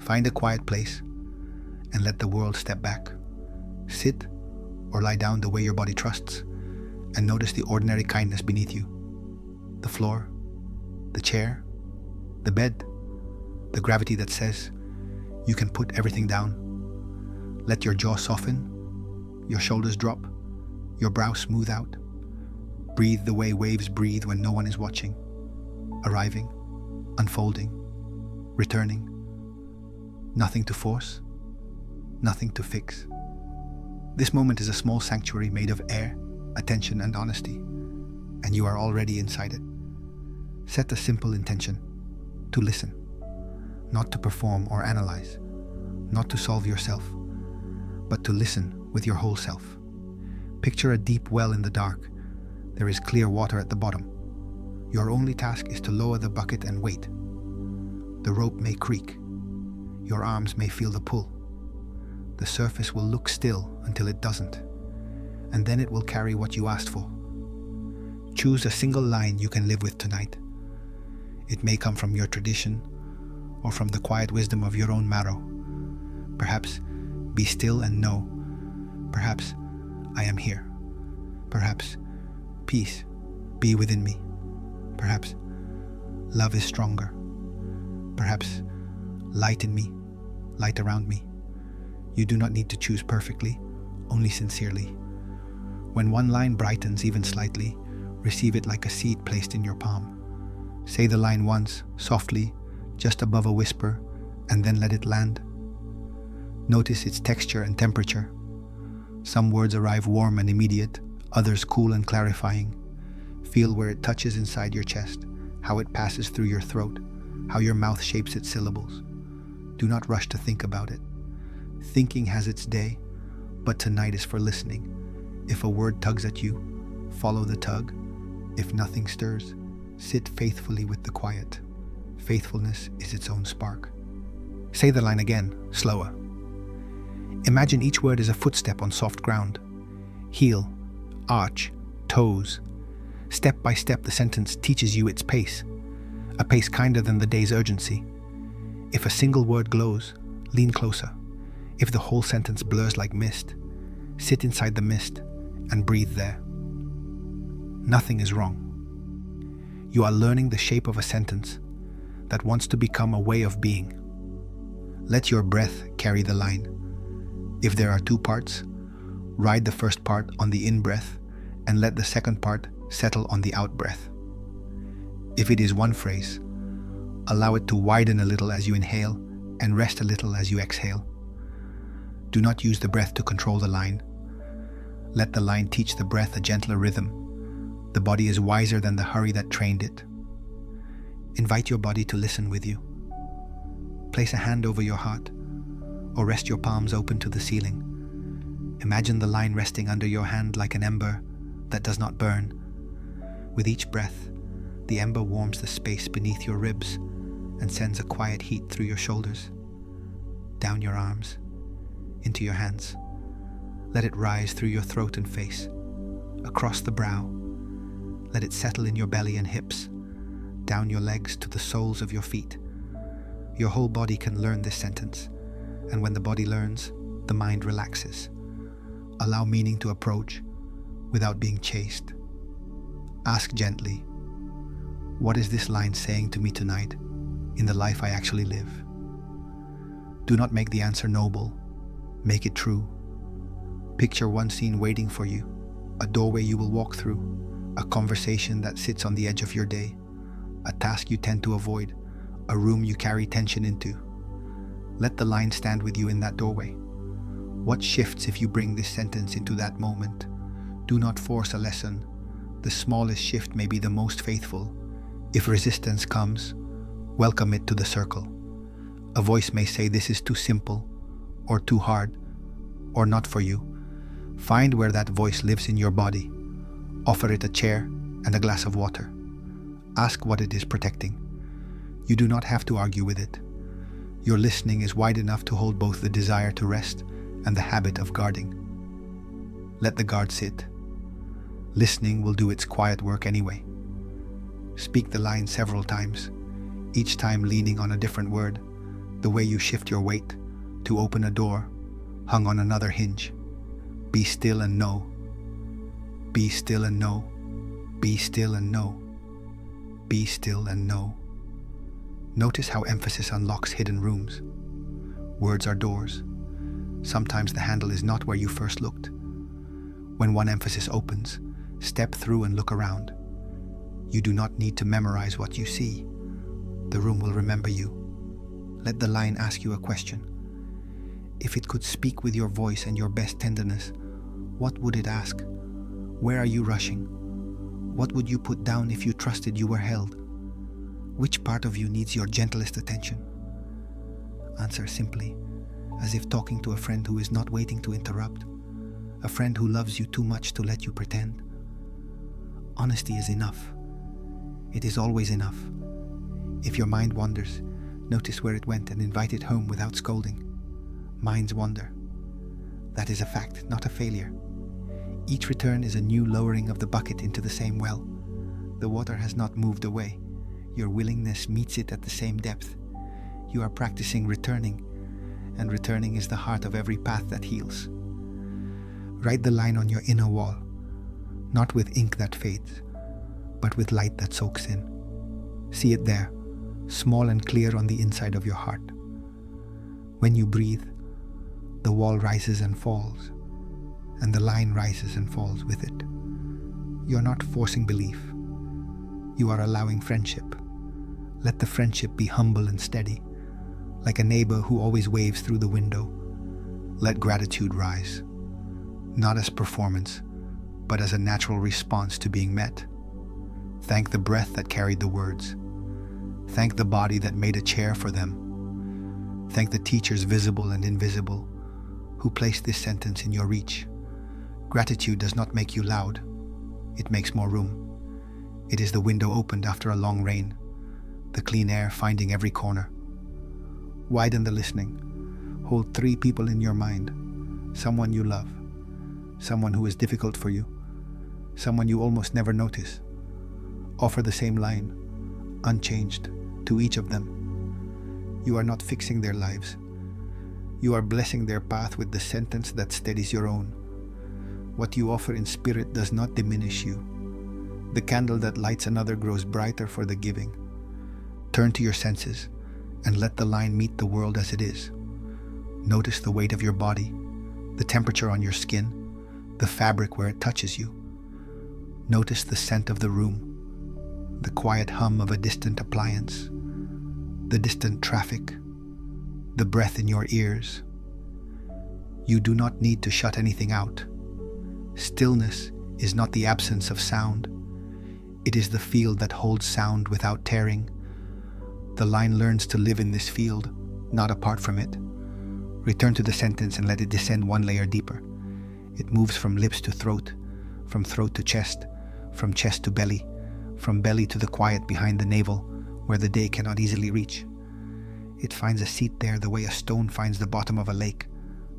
Find a quiet place and let the world step back. Sit or lie down the way your body trusts, and notice the ordinary kindness beneath you. The floor, the chair, the bed, the gravity that says you can put everything down. Let your jaw soften, your shoulders drop, your brow smooth out. Breathe the way waves breathe when no one is watching. Arriving, unfolding, returning. Nothing to force, nothing to fix. This moment is a small sanctuary made of air, attention, and honesty, and you are already inside it. Set a simple intention: to listen, not to perform or analyze, not to solve yourself, but to listen with your whole self. Picture a deep well in the dark. There is clear water at the bottom. Your only task is to lower the bucket and wait. The rope may creak. Your arms may feel the pull. The surface will look still until it doesn't, and then it will carry what you asked for. Choose a single line you can live with tonight. It may come from your tradition or from the quiet wisdom of your own marrow. Perhaps, be still and know. Perhaps, I am here. Perhaps, peace, be within me. Perhaps, love is stronger. Perhaps, light in me, light around me. You do not need to choose perfectly, only sincerely. When one line brightens even slightly, receive it like a seed placed in your palm. Say the line once, softly, just above a whisper, and then let it land. Notice its texture and temperature. Some words arrive warm and immediate, others cool and clarifying. Feel where it touches inside your chest, how it passes through your throat, how your mouth shapes its syllables. Do not rush to think about it. Thinking has its day, but tonight is for listening. If a word tugs at you, follow the tug. If nothing stirs, sit faithfully with the quiet. Faithfulness is its own spark. Say the line again, slower. Imagine each word is a footstep on soft ground. Heel, arch, toes. Step by step, the sentence teaches you its pace, a pace kinder than the day's urgency. If a single word glows, lean closer. If the whole sentence blurs like mist, sit inside the mist and breathe there. Nothing is wrong. You are learning the shape of a sentence that wants to become a way of being. Let your breath carry the line. If there are two parts, ride the first part on the in-breath and let the second part settle on the out-breath. If it is one phrase, allow it to widen a little as you inhale and rest a little as you exhale. Do not use the breath to control the line. Let the line teach the breath a gentler rhythm. The body is wiser than the hurry that trained it. Invite your body to listen with you. Place a hand over your heart or rest your palms open to the ceiling. Imagine the line resting under your hand like an ember that does not burn. With each breath, the ember warms the space beneath your ribs and sends a quiet heat through your shoulders, down your arms, into your hands. Let it rise through your throat and face, across the brow. Let it settle in your belly and hips, down your legs to the soles of your feet. Your whole body can learn this sentence, and when the body learns, the mind relaxes. Allow meaning to approach without being chased. Ask gently, what is this line saying to me tonight in the life I actually live? Do not make the answer noble, make it true. Picture one scene waiting for you, a doorway you will walk through, a conversation that sits on the edge of your day, a task you tend to avoid, a room you carry tension into. Let the line stand with you in that doorway. What shifts if you bring this sentence into that moment? Do not force a lesson. The smallest shift may be the most faithful. If resistance comes, welcome it to the circle. A voice may say this is too simple, or too hard, or not for you. Find where that voice lives in your body. Offer it a chair and a glass of water. Ask what it is protecting. You do not have to argue with it. Your listening is wide enough to hold both the desire to rest and the habit of guarding. Let the guard sit. Listening will do its quiet work anyway. Speak the line several times, each time leaning on a different word. the way you shift your weight to open a door hung on another hinge. Be still and know. Be still and know. Be still and know. Be still and know. Notice how emphasis unlocks hidden rooms. Words are doors. Sometimes the handle is not where you first looked. When one emphasis opens, step through and look around. You do not need to memorize what you see. The room will remember you. Let the line ask you a question. If it could speak with your voice and your best tenderness, what would it ask? Where are you rushing? What would you put down if you trusted you were held? Which part of you needs your gentlest attention? Answer simply, as if talking to a friend who is not waiting to interrupt, a friend who loves you too much to let you pretend. Honesty is enough. It is always enough. If your mind wanders, notice where it went and invite it home without scolding. Minds wander. That is a fact, not a failure. Each return is a new lowering of the bucket into the same well. The water has not moved away. Your willingness meets it at the same depth. You are practicing returning, and returning is the heart of every path that heals. Write the line on your inner wall, not with ink that fades, but with light that soaks in. See it there, small and clear on the inside of your heart. When you breathe, the wall rises and falls, and the line rises and falls with it. You are not forcing belief. You are allowing friendship. Let the friendship be humble and steady, like a neighbor who always waves through the window. Let gratitude rise, not as performance, but as a natural response to being met. Thank the breath that carried the words. Thank the body that made a chair for them. Thank the teachers, visible and invisible, who placed this sentence in your reach. Gratitude does not make you loud. It makes more room. It is the window opened after a long rain, the clean air finding every corner. Widen the listening. Hold 3 people in your mind. Someone you love. Someone who is difficult for you. Someone you almost never notice. Offer the same line, unchanged, to each of them. You are not fixing their lives. You are blessing their path with the sentence that steadies your own. What you offer in spirit does not diminish you. The candle that lights another grows brighter for the giving. Turn to your senses and let the line meet the world as it is. Notice the weight of your body, the temperature on your skin, the fabric where it touches you. Notice the scent of the room, the quiet hum of a distant appliance, the distant traffic, the breath in your ears. You do not need to shut anything out. Stillness is not the absence of sound. It is the field that holds sound without tearing. The line learns to live in this field, not apart from it. Return to the sentence and let it descend one layer deeper. It moves from lips to throat, from throat to chest, from chest to belly, from belly to the quiet behind the navel, where the day cannot easily reach. It finds a seat there the way a stone finds the bottom of a lake,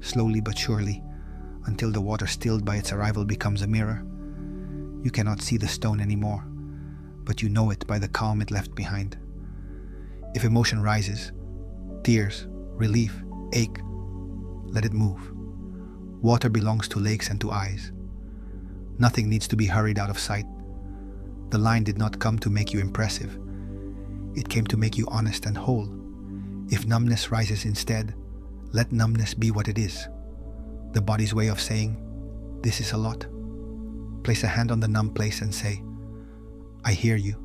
slowly but surely, until the water stilled by its arrival becomes a mirror. You cannot see the stone anymore, but you know it by the calm it left behind. If emotion rises, tears, relief, ache, let it move. Water belongs to lakes and to eyes. Nothing needs to be hurried out of sight. The line did not come to make you impressive. It came to make you honest and whole. If numbness rises instead, let numbness be what it is. The body's way of saying, this is a lot. Place a hand on the numb place and say, I hear you.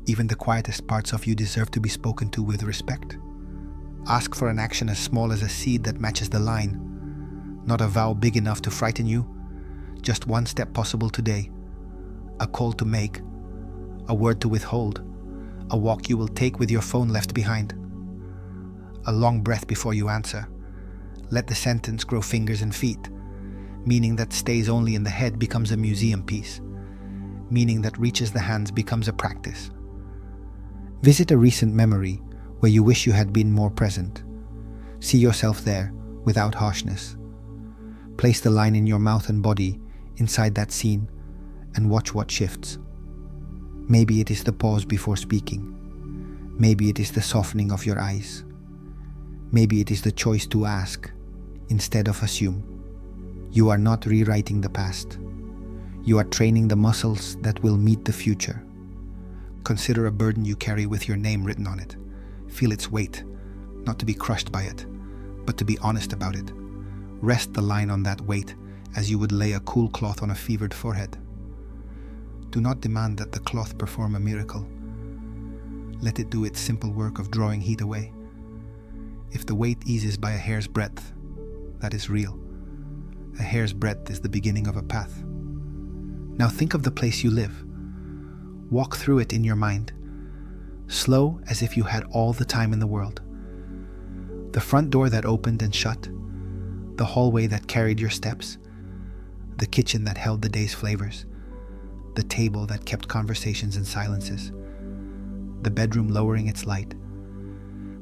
Even the quietest parts of you deserve to be spoken to with respect. Ask for an action as small as a seed that matches the line. Not a vow big enough to frighten you, just one step possible today. A call to make, a word to withhold, a walk you will take with your phone left behind. A long breath before you answer. Let the sentence grow fingers and feet. Meaning that stays only in the head becomes a museum piece. Meaning that reaches the hands becomes a practice. Visit a recent memory where you wish you had been more present. See yourself there without harshness. Place the line in your mouth and body inside that scene and watch what shifts. Maybe it is the pause before speaking. Maybe it is the softening of your eyes. Maybe it is the choice to ask instead of assume. You are not rewriting the past. You are training the muscles that will meet the future. Consider a burden you carry with your name written on it. Feel its weight, not to be crushed by it, but to be honest about it. Rest the line on that weight as you would lay a cool cloth on a fevered forehead. Do not demand that the cloth perform a miracle. Let it do its simple work of drawing heat away. If the weight eases by a hair's breadth, that is real. A hair's breadth is the beginning of a path. Now think of the place you live. Walk through it in your mind, slow as if you had all the time in the world. The front door that opened and shut, the hallway that carried your steps, the kitchen that held the day's flavors, the table that kept conversations and silences, the bedroom lowering its light.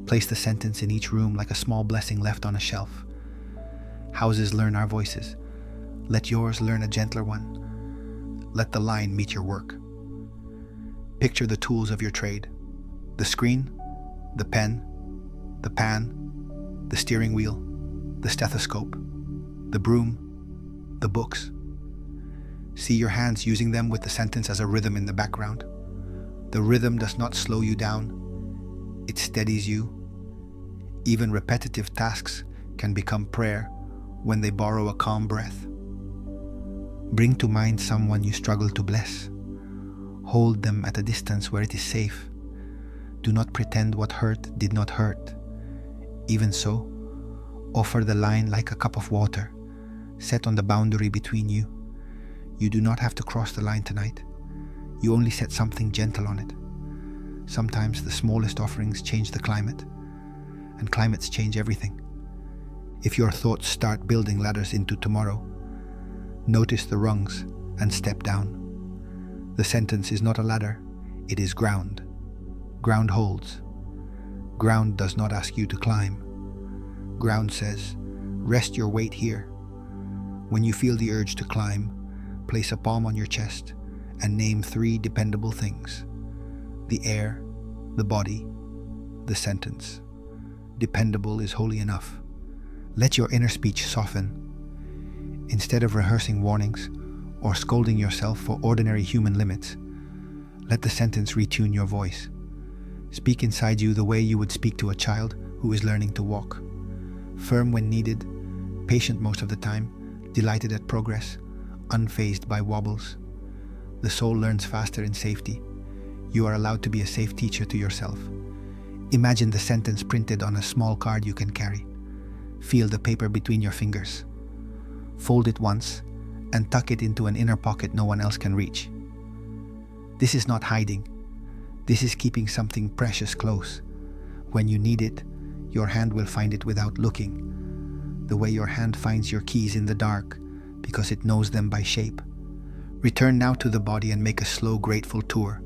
Place the sentence in each room like a small blessing left on a shelf. Houses learn our voices. Let yours learn a gentler one. Let the line meet your work. Picture the tools of your trade: the screen, the pen, the pan, the steering wheel, the stethoscope, the broom, the books. See your hands using them with the sentence as a rhythm in the background. The rhythm does not slow you down, it steadies you. Even repetitive tasks can become prayer when they borrow a calm breath. Bring to mind someone you struggle to bless. Hold them at a distance where it is safe. Do not pretend what hurt did not hurt. Even so, offer the line like a cup of water, set on the boundary between you. You do not have to cross the line tonight. You only set something gentle on it. Sometimes the smallest offerings change the climate, and climates change everything. If your thoughts start building ladders into tomorrow, notice the rungs and step down. The sentence is not a ladder, it is ground. Ground holds. Ground does not ask you to climb. Ground says, rest your weight here. When you feel the urge to climb, place a palm on your chest and name 3 dependable things: the air, the body, the sentence. Dependable is holy enough. Let your inner speech soften. Instead of rehearsing warnings or scolding yourself for ordinary human limits, let the sentence retune your voice. Speak inside you the way you would speak to a child who is learning to walk. Firm when needed, patient most of the time, delighted at progress, unfazed by wobbles. The soul learns faster in safety. You are allowed to be a safe teacher to yourself. Imagine the sentence printed on a small card you can carry. Feel the paper between your fingers. Fold it once and tuck it into an inner pocket no one else can reach. This is not hiding. This is keeping something precious close. When you need it, your hand will find it without looking, the way your hand finds your keys in the dark because it knows them by shape. Return now to the body and make a slow, grateful tour.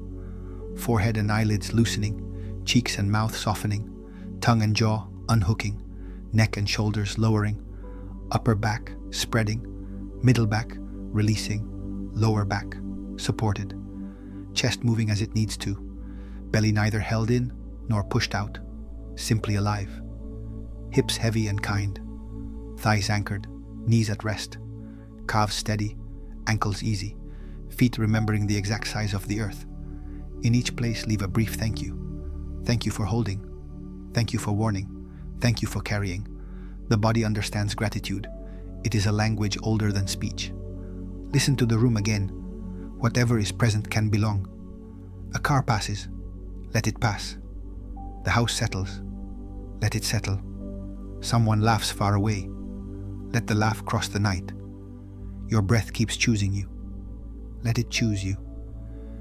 Forehead and eyelids loosening, cheeks and mouth softening, tongue and jaw unhooking, neck and shoulders lowering, upper back spreading, middle back releasing, lower back supported, chest moving as it needs to, belly neither held in nor pushed out, simply alive, hips heavy and kind, thighs anchored, knees at rest, calves steady, ankles easy, feet remembering the exact size of the earth. In each place leave a brief thank you. Thank you for holding. Thank you for warning. Thank you for carrying. The body understands gratitude. It is a language older than speech. Listen to the room again. Whatever is present can belong. A car passes. Let it pass. The house settles. Let it settle. Someone laughs far away. Let the laugh cross the night. Your breath keeps choosing you. Let it choose you.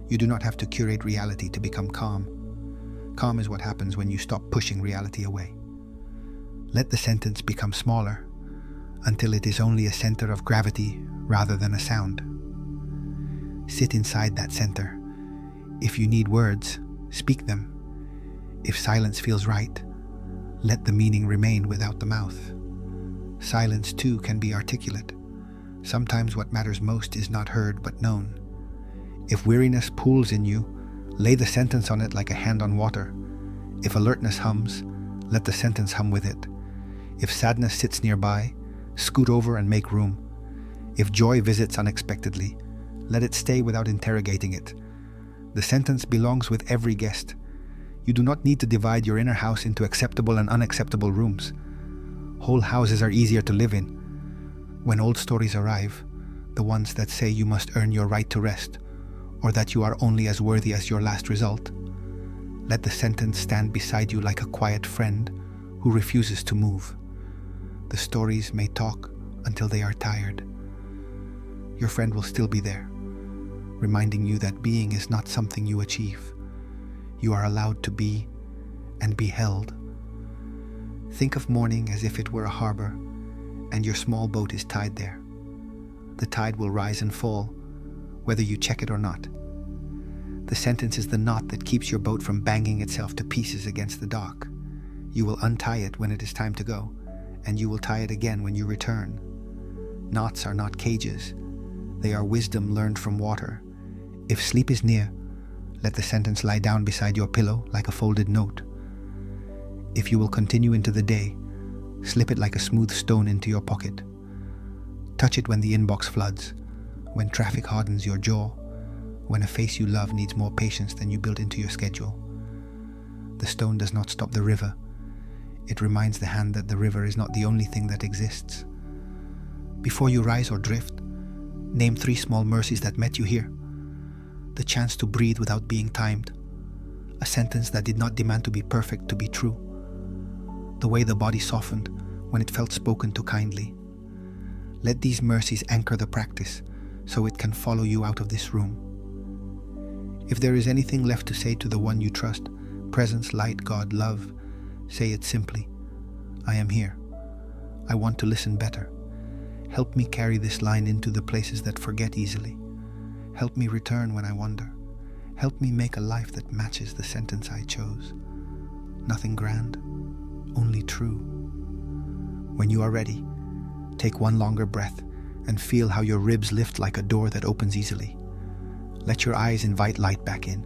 You do not have to curate reality to become calm. Calm is what happens when you stop pushing reality away. Let the sentence become smaller until it is only a center of gravity rather than a sound. Sit inside that center. If you need words, speak them. If silence feels right, let the meaning remain without the mouth. Silence too can be articulate. Sometimes what matters most is not heard but known. If weariness pools in you, lay the sentence on it like a hand on water. If alertness hums, Let the sentence hum with it. If sadness sits nearby, scoot over and make room. If joy visits unexpectedly, let it stay without interrogating it. The sentence belongs with every guest. You do not need to divide your inner house into acceptable and unacceptable rooms. Whole houses are easier to live in. When old stories arrive, the ones that say you must earn your right to rest, or that you are only as worthy as your last result, let the sentence stand beside you like a quiet friend who refuses to move. The stories may talk until they are tired. Your friend will still be there, reminding you that being is not something you achieve. You are allowed to be and be held. Think of morning as if it were a harbor, and your small boat is tied there. The tide will rise and fall, whether you check it or not. The sentence is the knot that keeps your boat from banging itself to pieces against the dock. You will untie it when it is time to go, and you will tie it again when you return. Knots are not cages. They are wisdom learned from water. If sleep is near, let the sentence lie down beside your pillow like a folded note. If you will continue into the day, slip it like a smooth stone into your pocket. Touch it when the inbox floods, when traffic hardens your jaw, when a face you love needs more patience than you built into your schedule. The stone does not stop the river. It reminds the hand that the river is not the only thing that exists. Before you rise or drift, name 3 small mercies that met you here. The chance to breathe without being timed. A sentence that did not demand to be perfect to be true. The way the body softened when it felt spoken to kindly. Let these mercies anchor the practice so it can follow you out of this room. If there is anything left to say to the one you trust, presence, light, God, love, say it simply. I am here. I want to listen better. Help me carry this line into the places that forget easily. Help me return when I wander. Help me make a life that matches the sentence I chose. Nothing grand, only true. When you are ready, take one longer breath and feel how your ribs lift like a door that opens easily. Let your eyes invite light back in.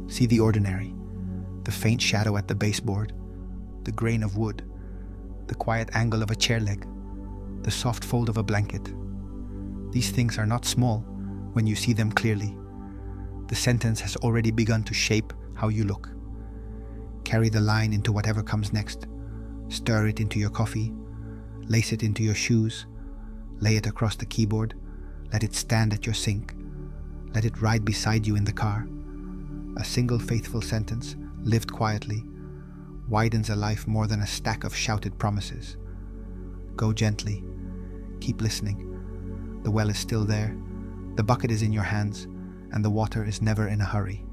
See the ordinary, the faint shadow at the baseboard, the grain of wood, the quiet angle of a chair leg, the soft fold of a blanket. These things are not small when you see them clearly. The sentence has already begun to shape how you look. Carry the line into whatever comes next. Stir it into your coffee, lace it into your shoes, lay it across the keyboard, let it stand at your sink, let it ride beside you in the car. A single faithful sentence, lived quietly, widens a life more than a stack of shouted promises. Go gently, keep listening. The well is still there, the bucket is in your hands, and the water is never in a hurry.